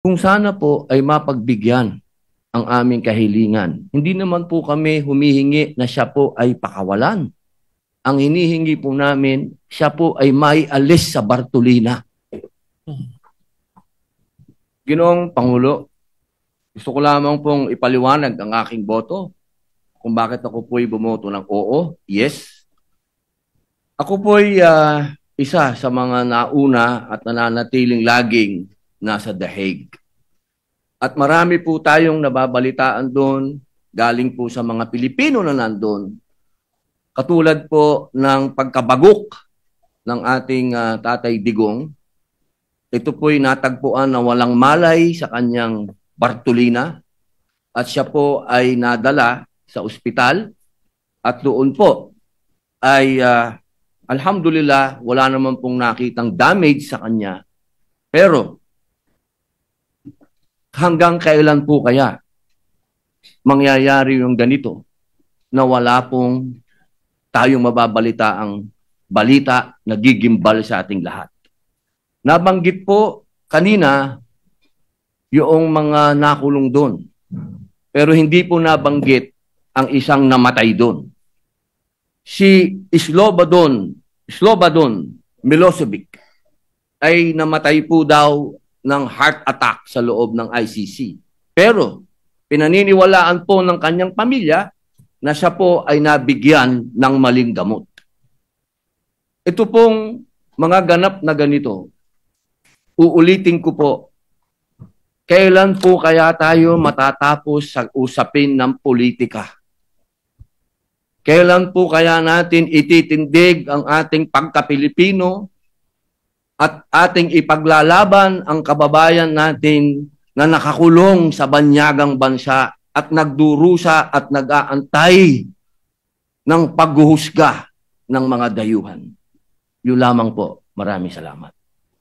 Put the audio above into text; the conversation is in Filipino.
Kung sana po ay mapagbigyan ang aming kahilingan. Hindi naman po kami humihingi na siya po ay pakawalan. Ang hinihingi po namin, siya po ay maialis sa Bartolina. Ginoong Pangulo, gusto ko lamang pong ipaliwanag ang aking boto kung bakit ako po'y bumoto ng oo, yes. Ako po'y isa sa mga nauna at nananatiling laging nasa The Hague. At marami po tayong nababalitaan doon, galing po sa mga Pilipino na nandun. Katulad po ng pagkabagok ng ating Tatay Digong. Ito po'y natagpuan na walang malay sa kanyang Bartolina at siya po ay nadala sa ospital at doon po ay alhamdulillah wala naman pong nakitang damage sa kanya. Pero hanggang kailan po kaya mangyayari yung ganito na wala pong tayong mababalita ang balita na gigimbal sa ating lahat? Nabanggit po kanina yung mga nakulong doon. Pero hindi po nabanggit ang isang namatay doon. Si Slobodan Milosevic ay namatay po daw ng heart attack sa loob ng ICC. Pero pinaniniwalaan po ng kanyang pamilya na siya po ay nabigyan ng maling gamot. Ito pong mga ganap na ganito, uulitin ko po, kailan po kaya tayo matatapos sa usapin ng politika? Kailan po kaya natin ititindig ang ating pagka-Pilipino at ating ipaglalaban ang kababayan natin na nakakulong sa banyagang bansa at nagdurusa at nag-aantay ng paghuhusga ng mga dayuhan? Yun lamang po. Maraming salamat.